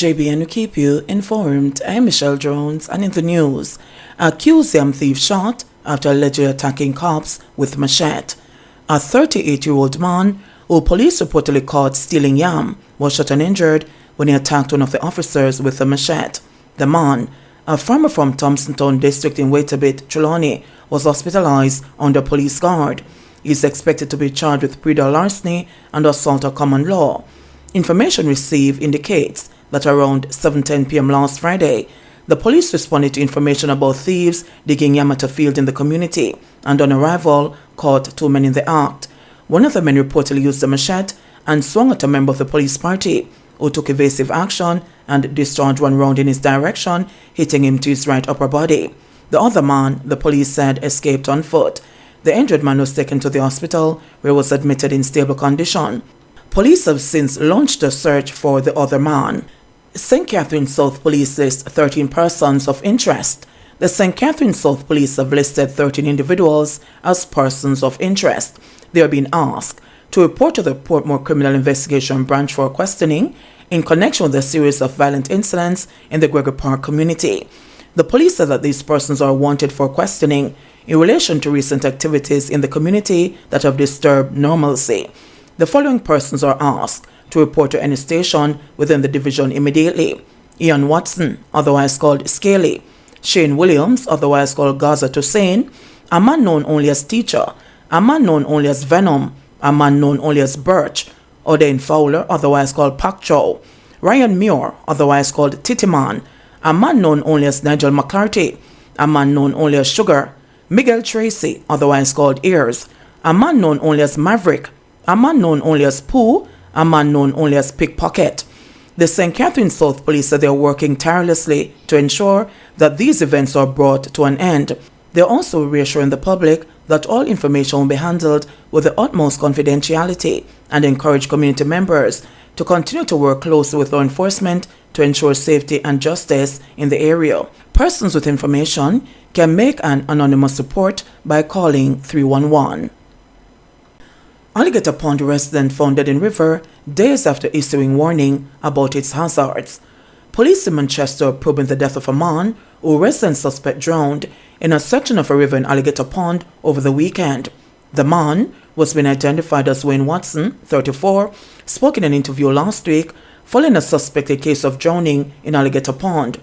JBNN will keep you informed. I'm Michelle Jones, and in the news, accused young thief shot after allegedly attacking cops with machete. A 38-year-old man who police reportedly caught stealing yam was shot and injured when he attacked one of the officers with a machete. The man, a farmer from Thompsontown district in Waitabit, Trelawney, was hospitalized under police guard. He is expected to be charged with pre-dawn larceny and assault of common law. Information received indicates that around 7:10 p.m. last Friday, the police responded to information about thieves digging yam at a field in the community, and on arrival, caught two men in the act. One of the men reportedly used a machete and swung at a member of the police party, who took evasive action and discharged one round in his direction, hitting him to his right upper body. The other man, the police said, escaped on foot. The injured man was taken to the hospital, where he was admitted in stable condition. Police have since launched a search for the other man. St. Catherine South Police lists 13 persons of interest. The St. Catherine South Police have listed 13 individuals as persons of interest. They are being asked to report to the Portmore Criminal Investigation Branch for questioning in connection with a series of violent incidents in the Gregory Park community. The police said that these persons are wanted for questioning in relation to recent activities in the community that have disturbed normalcy. The following persons are asked to report to any station within the division immediately: Ian Watson, otherwise called Scaly; Shane Williams, otherwise called Gaza Toussaint; a man known only as Teacher; a man known only as Venom; a man known only as Birch; Odain Fowler, otherwise called Pak Chow; Ryan Muir, otherwise called Titiman; a man known only as Nigel McCarthy; a man known only as Sugar; Miguel Tracy, otherwise called Ears; a man known only as Maverick; a man known only as Pooh; a man known only as Pickpocket. The St. Catherine South Police said they are working tirelessly to ensure that these events are brought to an end. They are also reassuring the public that all information will be handled with the utmost confidentiality and encourage community members to continue to work closely with law enforcement to ensure safety and justice in the area. Persons with information can make an anonymous report by calling 311. Alligator Pond resident found dead in river days after issuing warning about its hazards. Police in Manchester probing the death of a man who residents suspect drowned in a section of a river in Alligator Pond over the weekend. The man was being identified as Wayne Watson, 34, spoke in an interview last week following a suspected case of drowning in Alligator Pond.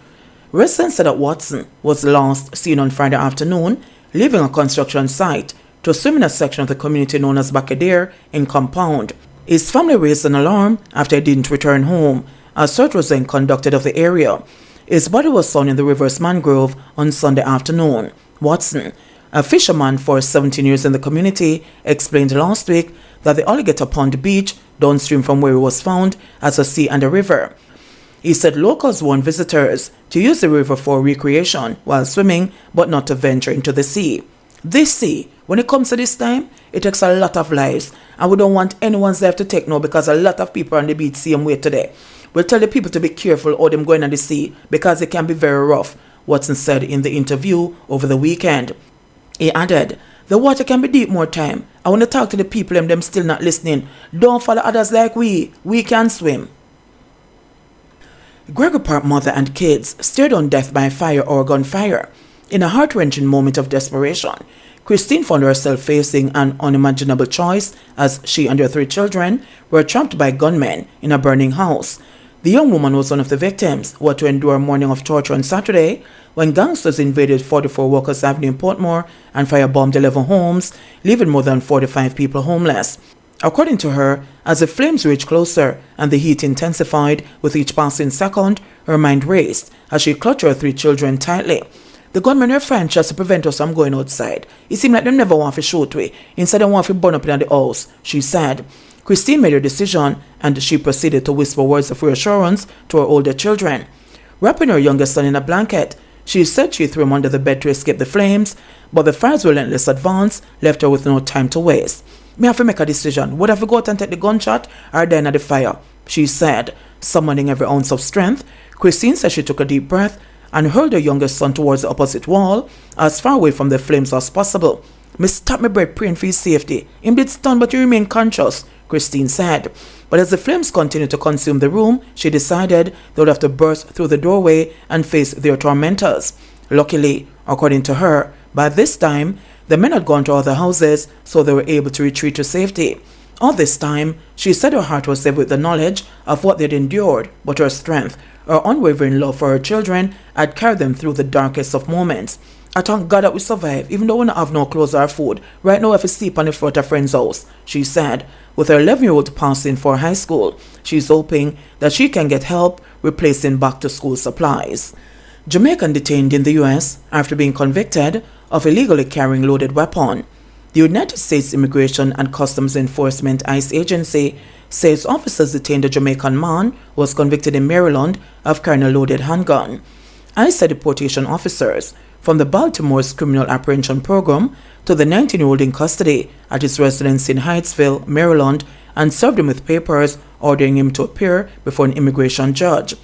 Residents said that Watson was last seen on Friday afternoon leaving a construction site to swim in a section of the community known as Bacadere in Compound. His family raised an alarm after he didn't return home. A search was then conducted of the area. His body was found in the river's mangrove on Sunday afternoon. Watson, a fisherman for 17 years in the community, explained last week that the Alligator Pond beach downstream from where he was found has a sea and a river. He said locals warned visitors to use the river for recreation while swimming, but not to venture into the sea. This sea, when it comes to this time, it takes a lot of lives, and we don't want anyone's life to take now because a lot of people on the beach same way today. We'll tell the people to be careful how them going on the sea because it can be very rough, Watson said in the interview over the weekend. He added, the water can be deep more time. I want to talk to the people and them still not listening. Don't follow others like we can swim. Gregory Park mother and kids stared on death by fire or gunfire. In a heart-wrenching moment of desperation, Christine found herself facing an unimaginable choice as she and her 3 children were trapped by gunmen in a burning house. The young woman was one of the victims who had to endure a morning of torture on Saturday when gangsters invaded 44 Walkers Avenue in Portmore and firebombed 11 homes, leaving more than 45 people homeless. According to her, as the flames reached closer and the heat intensified with each passing second, her mind raced as she clutched her 3 children tightly. The gunmen were French just to prevent us from going outside. It seemed like they never want to shoot we. Instead, they want to burn up in the house, she said. Christine made her decision and she proceeded to whisper words of reassurance to her older children. Wrapping her youngest son in a blanket, she said she threw him under the bed to escape the flames, but the fire's relentless advance left her with no time to waste. Me have to make a decision. Would I have to go out and take the gunshot or die in the fire? She said, summoning every ounce of strength. Christine said she took a deep breath and hurled her youngest son towards the opposite wall, as far away from the flames as possible. Me stop my breath praying for his safety. Him did stun but he remained conscious, Christine said. But as the flames continued to consume the room, she decided they would have to burst through the doorway and face their tormentors. Luckily, according to her, by this time, the men had gone to other houses, so they were able to retreat to safety. All this time, she said her heart was heavy with the knowledge of what they had endured, but her strength, her unwavering love for her children, had carried them through the darkest of moments. I thank God that we survived, even though we don't have no clothes or food. Right now, we have to sleep on the floor at a friend's house, she said. With her 11-year-old passing for high school, she's hoping that she can get help replacing back-to-school supplies. Jamaican detained in the U.S. after being convicted of illegally carrying loaded weapon. The United States Immigration and Customs Enforcement ICE agency says officers detained a Jamaican man who was convicted in Maryland of carrying a loaded handgun. ICE said deportation officers from the Baltimore's criminal apprehension program took the 19-year-old in custody at his residence in Hyattsville, Maryland, and served him with papers ordering him to appear before an immigration judge.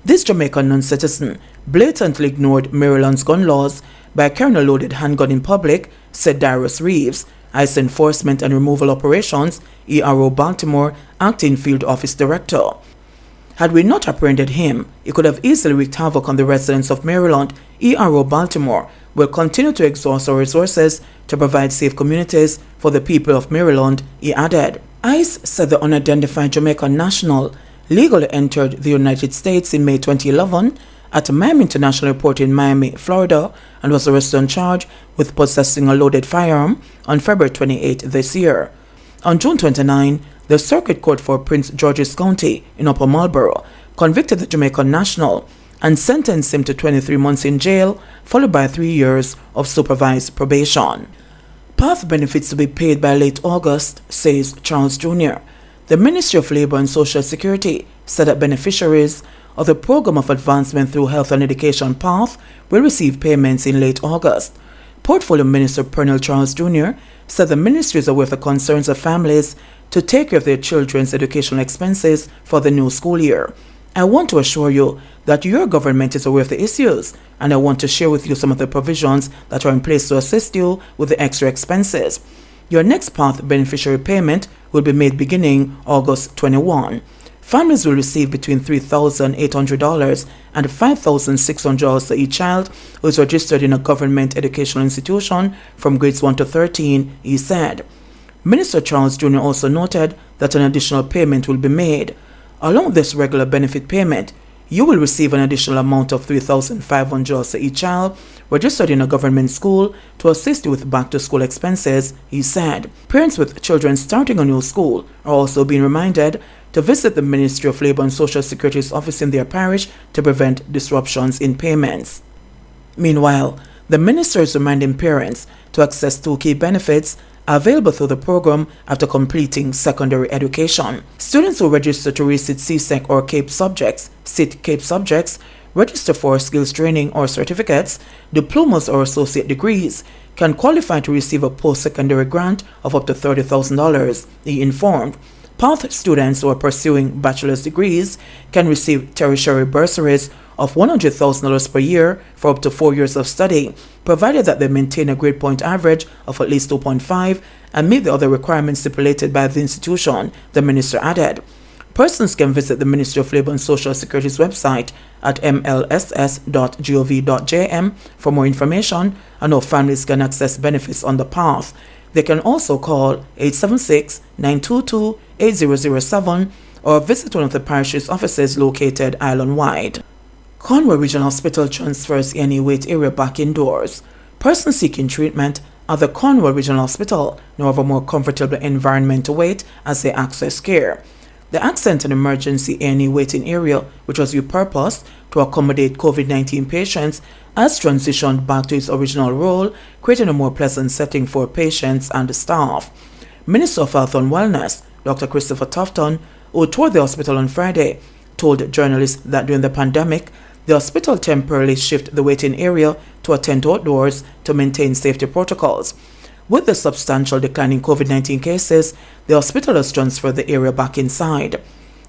This Jamaican non-citizen blatantly ignored Maryland's gun laws by carrying a loaded handgun in public, said Darius Reeves, ICE Enforcement and Removal Operations, ERO Baltimore, Acting Field Office Director. Had we not apprehended him, he could have easily wreaked havoc on the residents of Maryland. ERO Baltimore will continue to exhaust our resources to provide safe communities for the people of Maryland, he added. ICE said the unidentified Jamaican national legally entered the United States in May 2011 at Miami International Airport in Miami, Florida, and was arrested on charge with possessing a loaded firearm on February 28 this year. On June 29, the Circuit Court for Prince George's County in Upper Marlboro convicted the Jamaican national and sentenced him to 23 months in jail, followed by 3 years of supervised probation. Path benefits to be paid by late August, says Charles Jr. The Ministry of Labour and Social Security said that beneficiaries of the Program of Advancement through Health and Education PATH will receive payments in late August. Portfolio Minister Pernell Charles Jr. said the ministry is aware of the concerns of families to take care of their children's educational expenses for the new school year. I want to assure you that your government is aware of the issues, and I want to share with you some of the provisions that are in place to assist you with the extra expenses. Your next PATH beneficiary payment will be made beginning August 21. Families will receive between $3,800 and $5,600 to each who is registered in a government educational institution from grades 1 to 13, he said. Minister Charles Jr. also noted that an additional payment will be made. Along with this regular benefit payment, you will receive an additional amount of $3,500 to each child registered in a government school to assist you with back-to-school expenses, he said. Parents with children starting a new school are also being reminded to visit the Ministry of Labour and Social Security's office in their parish to prevent disruptions in payments. Meanwhile, the minister is reminding parents to access 2 key benefits available through the program after completing secondary education. Students who register to resit CSEC or CAPE subjects, SIT CAPE subjects, register for skills training or certificates, diplomas or associate degrees, can qualify to receive a post-secondary grant of up to $30,000, he informed. PATH students who are pursuing bachelor's degrees can receive tertiary bursaries of $100,000 per year for up to 4 years of study, provided that they maintain a grade point average of at least 2.5 and meet the other requirements stipulated by the institution, the minister added. Persons can visit the Ministry of Labour and Social Security's website at mlss.gov.jm for more information on how families can access benefits on the PATH. They can also call 876-922-8007 or visit one of the parish's offices located island-wide. Cornwall Regional Hospital transfers any wait area back indoors. Persons seeking treatment at the Cornwall Regional Hospital now have a more comfortable environment to wait as they access care. The Accent and Emergency A&E waiting area, which was repurposed to accommodate COVID-19 patients, has transitioned back to its original role, creating a more pleasant setting for patients and the staff. Minister of Health and Wellness, Dr. Christopher Tufton, who toured the hospital on Friday, told journalists that during the pandemic, the hospital temporarily shifted the waiting area to a tent outdoors to maintain safety protocols. With the substantial decline in COVID-19 cases, the hospital has transferred the area back inside.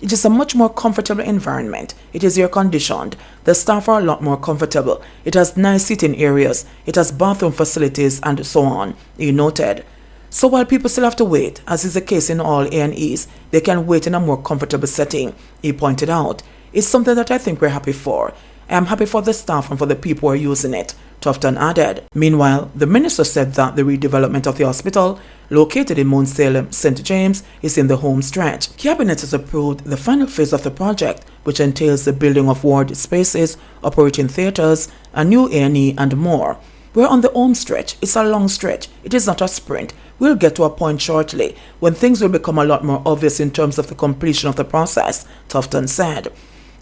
It is a much more comfortable environment. It is air-conditioned. The staff are a lot more comfortable. It has nice sitting areas. It has bathroom facilities and so on, he noted. So while people still have to wait, as is the case in all A&Es, they can wait in a more comfortable setting, he pointed out. It's something that I think we're happy for. I am happy for the staff and for the people who are using it, Tufton added. Meanwhile, the minister said that the redevelopment of the hospital, located in Mount Salem, St. James, is in the home stretch. Cabinet has approved the final phase of the project, which entails the building of ward spaces, operating theatres, a new A&E and more. We're on the home stretch. It's a long stretch. It is not a sprint. We'll get to a point shortly when things will become a lot more obvious in terms of the completion of the process, Tufton said.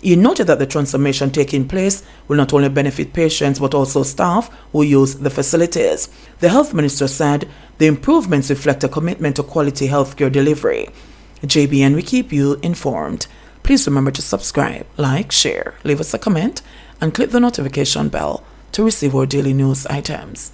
He noted that the transformation taking place will not only benefit patients but also staff who use the facilities. The health minister said the improvements reflect a commitment to quality healthcare delivery. JBN, we keep you informed. Please remember to subscribe, like, share, leave us a comment, and click the notification bell to receive our daily news items.